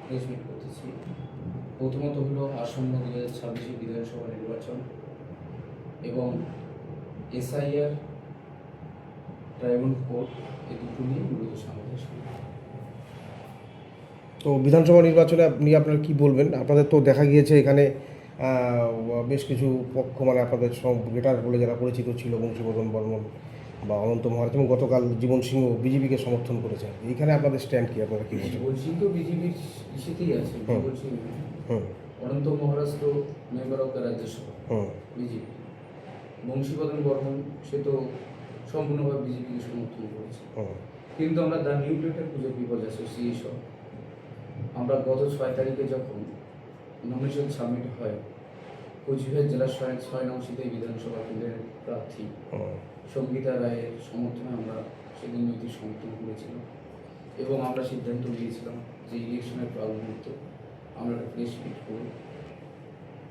Press meet করতেছি। প্রথমত হলো আসন্ন 2026 বিধানসভা নির্বাচন এবং এসআইআর ট্রাইব্যুনাল কোর্ট এই দুটো নিয়ে মূলত সামঞ্জস্য। তো বিধানসভা নির্বাচনে আপনি আপনারা কী বলবেন? আপনাদের তো দেখা গিয়েছে এখানে বেশ কিছু পক্ষ, মানে আপনাদের সব গেটার বলে যারা পরিচিত ছিল, বংশীবদন বর্মন বা অনন্ত মহারাজ, এবং গতকাল জীবন সিংহ বিজেপিকে সমর্থন করেছে। এইখানে আপনাদের স্ট্যান্ড কি, আপনারা কী বলছেন? জীবন সিং তো বিজেপির ইস্যুতেই আছে। জীবন সিং, অনন্ত মহারাজ তো member of the Rajya Sabha BJP. Bangshibadan Barman সে তো সম্পূর্ণভাবে বিজেপিকে সমর্থন করেছে। কিন্তু আমরা দ্য নিউ প্লেটার পুজো পিপল অ্যাসোসিয়েশন আমরা গত 6 তারিখে যখন নমিনেশন সাবমিট হয়, কোচবিহার জেলার 6 নং শীতে বিধানসভা কেন্দ্রের প্রার্থী সঙ্গীতা রায়ের সমর্থনে আমরা সেদিন নৈতিক সমর্থন করেছিলাম এবং আমরা সিদ্ধান্ত নিয়েছিলাম যে ইলেকশনের প্রাক মুহূর্তে আমরা একটা প্রেস মিট করে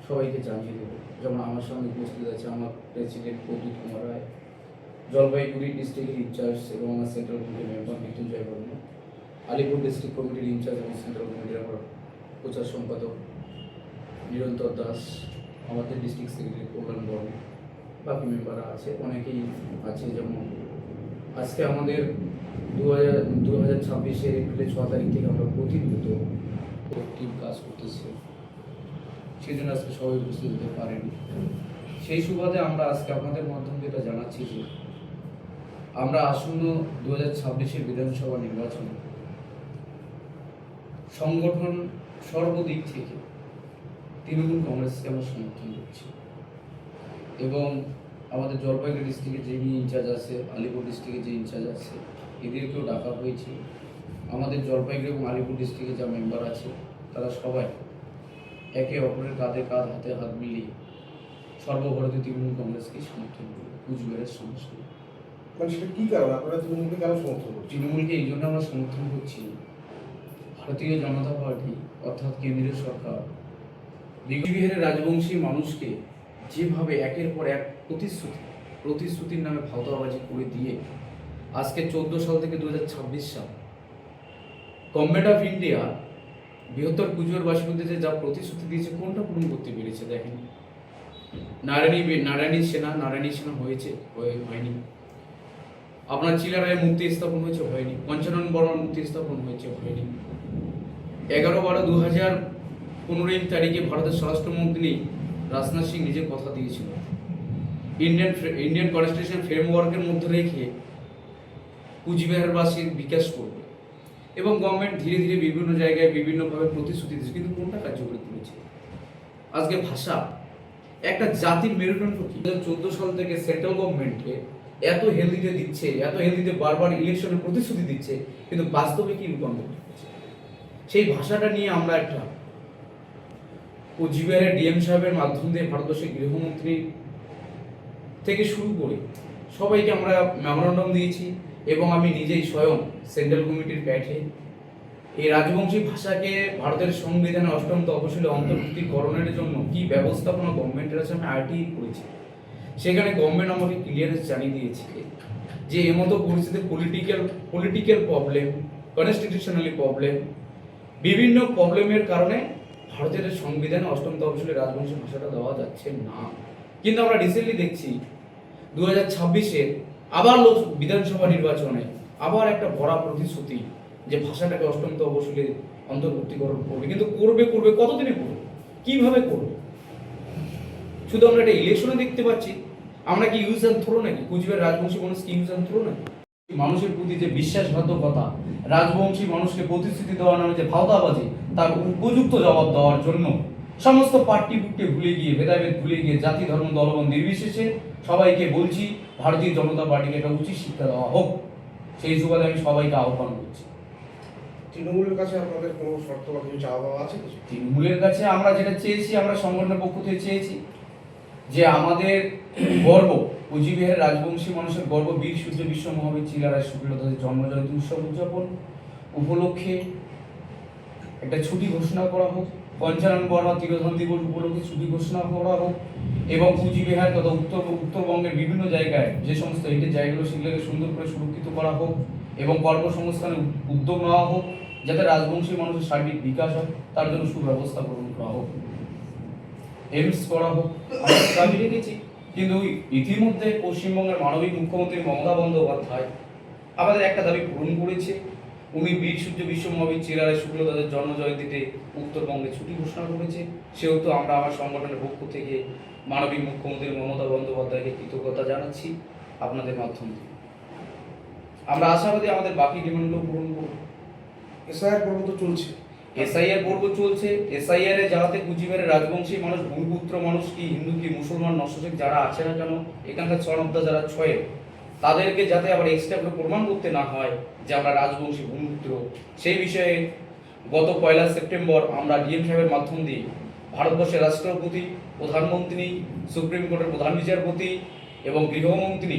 সবাইকে জানিয়ে দেবো। যেমন আমার সঙ্গে উপস্থিত আছে আমার প্রেসিডেন্ট প্রদ্যুৎ কুমার রায়, জলপাইগুড়ি ডিস্ট্রিক্টের ইনচার্জ এবং আমার সেন্ট্রাল কমিটির মেম্বার মৃত্যুঞ্জয় বর্মন, আলিপুর ডিস্ট্রিক্ট কমিটির ইনচার্জ এবং সেন্ট্রাল কমিটির আমার প্রচার সম্পাদক নিরন্তর দাস, আমাদের ডিস্ট্রিক্ট সেক্রেটারি কল্যাণ বর্মন, বাকি মেম্বাররা আছে, অনেকেই আছে। যেমন আজকে আমাদের 2026 এপ্রিলের 6 তারিখ থেকে আমরা প্রতিনিয়ত টিম কাজ করতেছি, সেই জন্য আজকে সবাই উপস্থিত হতে পারেনি। সেই সুবাদে আমরা আজকে আপনাদের মাধ্যমে যেটা জানাচ্ছি যে আমরা আসন্ন 2026 বিধানসভা নির্বাচনে সংগঠন সর্বদিক থেকে তৃণমূল কংগ্রেসকে আমরা সমর্থন করছি এবং আমাদের জলপাইগুড়ি ডিস্ট্রিক্টে যে ইনচার্জ আছে, আলিপুর ডিস্ট্রিক্টে যে ইনচার্জ আছে, এদেরকেও ডাকা হয়েছে। আমাদের জলপাইগুড়ি এবং আলিপুর ডিস্ট্রিক্টে যা মেম্বার আছে তারা সবাই একে অপরের কাঁধে কাঁধ, হাতে হাত মিলিয়ে সর্বভারতীয় তৃণমূল কংগ্রেসকে সমর্থন করবে কুচবিহারের সমস্যা। মানে সেটা কী কারণ আপনারা তৃণমূলকে কেন সমর্থন করছেন? তৃণমূলকে এই জন্য আমরা সমর্থন করছি, ভারতীয় জনতা পার্টি অর্থাৎ কেন্দ্রীয় সরকার কুচবিহারের রাজবংশী মানুষকে যেভাবে একের পর এক প্রতিশ্রুতির নামে ভাওতাবাজি করে দিয়ে আজকে 14 সাল থেকে 2026 সাল গভর্নমেন্ট অফ ইন্ডিয়া বৃহত্তর কুচবিহারবাসীদের যা প্রতিশ্রুতি দিয়েছে, কোনটা পূরণ করতে পেরেছে দেখেন। নারায়ণী সেনা হয়নি। আপনার চিলারায় মূর্তি স্থাপন হয়েছে, হয়নি। পঞ্চানন বর্মার মূর্তি স্থাপন হয়েছে, হয়নি। 11/12/2015 তারিখে ভারতের স্বরাষ্ট্রমন্ত্রী রাজনাথ সিং নিজে কথা দিয়েছিল ইন্ডিয়ান কনস্টিটিউশন ফ্রেমওয়ার্কের মধ্যে রেখে কুচবিহারবাসীর বিকাশ করবে এবং গভর্নমেন্ট ধীরে ধীরে বিভিন্ন জায়গায় বিভিন্নভাবে প্রতিশ্রুতি দিচ্ছে, কিন্তু কোনটা কার্যকরী করেছে? আজকে ভাষা একটা জাতির মেরুদণ্ড কি? 2014 সাল থেকে সেন্ট্রাল গভর্নমেন্টকে এত হেলদিতে বারবার ইলেকশনের প্রতিশ্রুতি দিচ্ছে, কিন্তু বাস্তবে কি রূপান্তর হচ্ছে? সেই ভাষাটা নিয়ে আমরা একটা কোচবিহারের ডিএম সাহেবের মাধ্যম দিয়ে ভারতবর্ষের গৃহমন্ত্রী থেকে শুরু করে সবাইকে আমরা মেমোরান্ডাম দিয়েছি এবং আমি নিজেই স্বয়ং সেন্ট্রাল কমিটির প্যাঠে এই রাজবংশী ভাষাকে ভারতের সংবিধানে 8ম তফসিলে অন্তর্ভুক্তিকরণের জন্য কি ব্যবস্থাপনা গভর্নমেন্টের আছে আমি আরটিই করেছি। সেখানে গভর্নমেন্ট আমাকে ক্লিয়ারেন্স জানিয়ে দিয়েছে যে এমতো পরিস্থিতিতে পলিটিক্যাল প্রবলেম, কনস্টিটিউশনালি প্রবলেম, বিভিন্ন প্রবলেমের কারণে ভারতের সংবিধানে 8ম তফসিলে রাজবংশী ভাষাটা দেওয়া যাচ্ছে না। কিন্তু আমরা রিসেন্টলি দেখছি 2026-এ আবার বিধানসভা নির্বাচনে আবার একটা বড় প্রতিশ্রুতি যে ভাষাটাকে 8ম তফসিলে অন্তর্ভুক্তিকরণ করবে, কিন্তু করবে কতদিনে করবে, কিভাবে করবে? শুধু আমরা একটা ইলেকশনে দেখতে পাচ্ছি। আমরা কি ইউজ অ্যান্ড থ্রো নাকি? কুচবিহার রাজবংশী মানুষ কি ইউজ অ্যান্ড থ্রো নাকি? মানুষের প্রতি যে বিশ্বাসঘাতকতা, রাজবংশী মানুষকে প্রতিশ্রুতি দেওয়ার নামে যে ভাওতাবাজি, তার উপযুক্ত জবাব দেওয়ার জন্য সমস্ত পার্টিকে ভুলে গিয়ে, ভেদাভেদ ভুলে গিয়ে, জাতি ধর্ম দলবন নির্বিশেষে সবাইকে বলছি ভারতীয় জনতা পার্টিকে একটা উচিত শিক্ষা দেওয়া হোক। সেই সুবাদে আমি সবাইকে আহ্বান করছি। তৃণমূলের কাছে আপনাদের কোনো শর্ত বা কিছু চাওয়া পাওয়া আছে? তৃণমূলের কাছে আমরা যেটা চেয়েছি, আমরা সংগঠনের পক্ষ থেকে চেয়েছি যে আমাদের গর্ব, কুচবিহারের রাজবংশী মানুষের গর্ব, বীর সূর্য বিশ্ব মহাবীর চিলারায় সুপ্রিয়তাদের জন্মজয়ন্তী উৎসব উদযাপন উপলক্ষে একটা ছুটি ঘোষণা করা হোক। পঞ্চানন বর্মা তিরোধান দিবস উপলক্ষে ছুটি ঘোষণা করা হোক এবং কুচবিহার তথা উত্তরবঙ্গের বিভিন্ন জায়গায় যে সমস্ত হেরিটেজ জায়গাগুলো সেগুলোকে সুন্দর করে সুরক্ষিত করা হোক এবং কর্মসংস্থানের উদ্যোগ নেওয়া হোক। যাতে রাজবংশী মানুষের সার্বিক বিকাশ হয় তার জন্য সুব্যবস্থা গ্রহণ করা হোক, এইমস করা হোক, আমরা দাবি রেখেছি। কিন্তু ইতিমধ্যে পশ্চিমবঙ্গের মানবিক মুখ্যমন্ত্রী মমতা বন্দ্যোপাধ্যায় আমাদের একটা দাবি পূরণ করেছে। উনি বীর সূর্য বিশ্ব মহাবীর চিরায় শুক্লদাসের জন্ম জয়ন্তীতে উত্তরবঙ্গে ছুটি ঘোষণা করেছে। সেহেতু আমরা আমার সংগঠনের পক্ষ থেকে মানবিক মুখ্যমন্ত্রী মমতা বন্দ্যোপাধ্যায়কে কৃতজ্ঞতা জানাচ্ছি আপনাদের মাধ্যমে। আমরা আশাবাদী আমাদের বাকি ডিমান্ডগুলো পূরণ করব। এসআইআর পর্ব তো চলছে, এসআইআর পর্ব চলছে। এসআইআর এ যাতে কুচবিহারের রাজবংশী মানুষ, ভূমিপুত্র মানুষ কি হিন্দু কি মুসলমান নস্যশেখ যারা আছে না কেন, এখানকার ছনব্দা যারা ছয়ে, তাদেরকে যাতে আবার এক্সট্রা করে প্রমাণ করতে না হয় যে আমরা রাজবংশী ভূমিপুত্র, সেই বিষয়ে গত 1 সেপ্টেম্বর আমরা ডিএম সাহেবের মাধ্যম দিয়ে ভারতবর্ষের রাষ্ট্রপতি, প্রধানমন্ত্রী, সুপ্রিম কোর্টের প্রধান বিচারপতি এবং গৃহমন্ত্রী,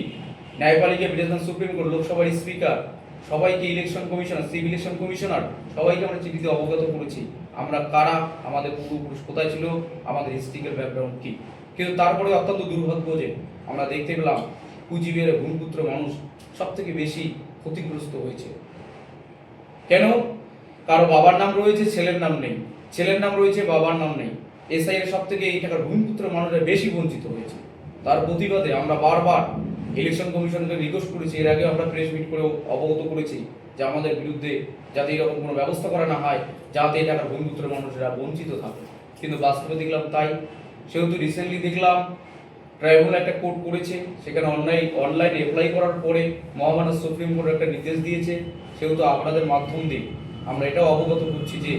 ন্যায়পালিকা, বিধান, সুপ্রিম কোর্ট, লোকসভার স্পিকার, সবাইকে, election commissioner, chief election commissioner, সবাইকে আমরা চিঠিতে অবগত করেছি আমরা কারা, আমাদের পূর্বপুরুষ কোথায় ছিল, আমাদের হিস্ট্রিক্যাল ব্যাকগ্রাউন্ড কী। কিন্তু তারপরে অত্যন্ত দুর্ভাগ্য যে আমরা দেখতে পেলাম কুচবিহারের ভূমিপুত্র মানুষ সব থেকে বেশি ক্ষতিগ্রস্ত হয়েছে। কেন? কারো বাবার নাম রয়েছে, ছেলের নাম নেই, ছেলের নাম রয়েছে, বাবার নাম নেই। এসআইয়ের সব থেকে এই টাকার ভূমিপুত্র মানুষরা বেশি বঞ্চিত হয়েছে। তার প্রতিবাদে আমরা বারবার ইলেকশন কমিশনকে রিকোয়েস্ট করেছি, এর আগে আমরা প্রেস মিট করেও অবগত করেছি যে আমাদের বিরুদ্ধে যাতে এরকম কোনো ব্যবস্থা করা না হয়, যাতে এই টাকার ভূমিপুত্র মানুষরা বঞ্চিত থাকে। কিন্তু বাস্তবে দেখলাম তাই। সেহেতু রিসেন্টলি দেখলাম ট্রাইব্যুনাল একটা কোর্ট করেছে, সেখানে অনলাইন অ্যাপ্লাই করার পরে মহামান্য সুপ্রিম কোর্ট একটা নির্দেশ দিয়েছে। সেহেতু আপনাদের মাধ্যম দিয়ে আমরা এটাও অবগত করছি যে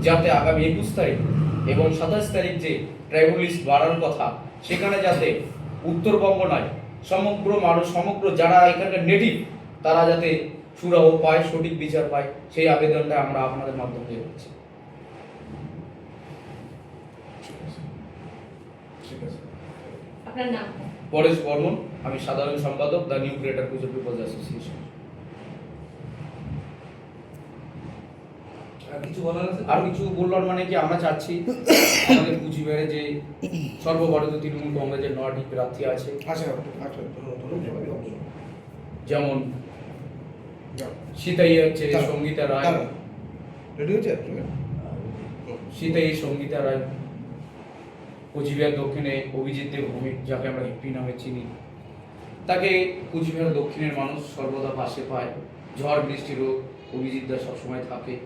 যাতে আগামী 21 তারিখ এবং 27 তারিখ যে ট্রাইব্যুনাল লিস্ট বাড়ার কথা, সেখানে যাতে উত্তরবঙ্গ নয়, সমগ্র মানুষ, সমগ্র যারা এখানকার নেটিভ, তারা যাতে সুরাহ পায়, সঠিক বিচার পায়, সেই আবেদনটা আমরা আপনাদের মাধ্যমে দিয়ে করছি। ঠিক আছে। আপনার নাম? পরেশ বর্মন, আমি সাধারণ সম্পাদক, the new greater Coochbehar people's association. আর কিছু বলার আছে? আর কিছু বললার মানে কি, আমরা চাচ্ছি আমাদের কুচবিহারে যে সর্বভারতীয় তৃণমূল কংগ্রেসের 9টি প্রার্থী আছে, আচ্ছা আচ্ছা, ধন্যবাদ। যেমন যাও। সীতাই হচ্ছে দাঁড়াও, সঙ্গীতা রায়, দাঁড়াও। রেডি হয়েছে? সীতাই সঙ্গীতা রায়, কুচবিহার দক্ষিণে অভিজিৎ দেব ভৌমিক, যাকে আমরা হিপি নামে চিনি, তাকে কুচবিহার দক্ষিণের মানুষ সর্বদা পাশে পায়। ঝড় বৃষ্টি রোগ অভিজিৎ দা সবসময় থাকে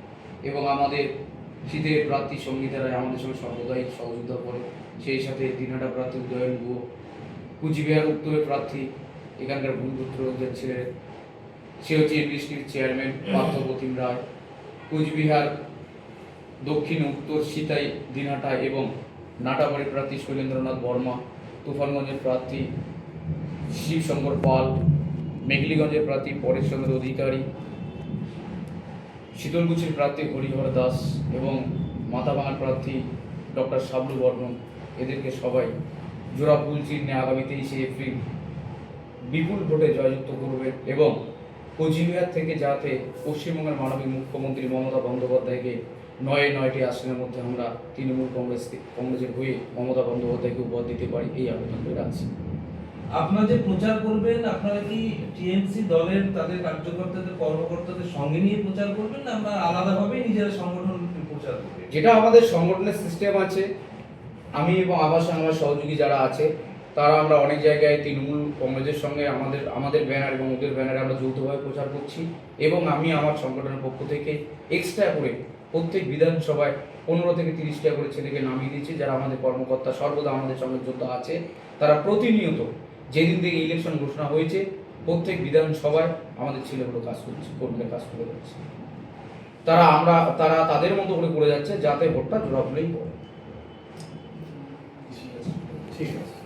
এবং আমাদের শীতের প্রার্থী সঙ্গীতা রায় আমাদের সঙ্গে সর্বদাই সহযোগিতা করে। সেই সাথে দিনহাটা প্রার্থী উদয়ন গুহ, কুচবিহার উত্তরের প্রার্থী এখানকার ভূমিপুত্র ছিলেন, সে হচ্ছে এনবিএসটির চেয়ারম্যান পার্থপ্রতিম রায়। কুচবিহার দক্ষিণ উত্তর সীতাই, দিনহাটা এবং নাটাবাড়ির প্রার্থী শৈলেন্দ্রনাথ বর্মা, তুফানগঞ্জের প্রার্থী শিবশঙ্কর পাল, মেঘলিগঞ্জের প্রার্থী পরেশচন্দ্র অধিকারী, শীতলকুচির প্রার্থী হরিহর দাস এবং মাথাভাঙার প্রার্থী ডক্টর শাবলু বর্মন। এদেরকে সবাই জোড়া ফুল চিহ্নে আগামী 23 এপ্রিল বিপুল ভোটে জয়যুক্ত করবেন এবং কোচবিহার থেকে যাতে পশ্চিমবঙ্গের মাননীয় মুখ্যমন্ত্রী মমতা বন্দ্যোপাধ্যায়কে 9টি আসনের মধ্যে আমরা তৃণমূল কংগ্রেসের হয়ে মমতা বন্দ্যোপাধ্যায়কে উপহার দিতে পারি, এই আবেদন করে রাখছি। আপনারা যে প্রচার করবেন, আপনারা কি টিএমসি দলের তাদের কার্যকর্তাদের, কর্মকর্তাদের সঙ্গে নিয়ে প্রচার করবেন, না আমরা আলাদাভাবে নিজেরা সংগঠন প্রচার করবেন? যেটা আমাদের সংগঠনের সিস্টেম আছে, আমি এবং আমার সঙ্গে আমার সহযোগী যারা আছে, তারা আমরা অনেক জায়গায় তৃণমূল কংগ্রেসের সঙ্গে আমাদের ব্যানার এবং ওদের ব্যানারে আমরা যৌথভাবে প্রচার করছি এবং আমি আমার সংগঠনের পক্ষ থেকে এক্সট্রা করে প্রত্যেক বিধানসভায় 15 থেকে 30টা করে ছেলেকে নামিয়ে দিচ্ছি, যারা আমাদের কর্মকর্তা সর্বদা আমাদের সঙ্গে যুক্ত আছে। তারা প্রতিনিয়ত যেদিন থেকে ইলেকশন ঘোষণা হয়েছে প্রত্যেক বিধানসভায় আমাদের ছেলেগুলো কাজ করছে, কর্মীরা কাজ করে যাচ্ছে। তারা তাদের মতো করে যাচ্ছে যাতে ভোটটা জোড়া ফুলেই পড়ে। ঠিক আছে।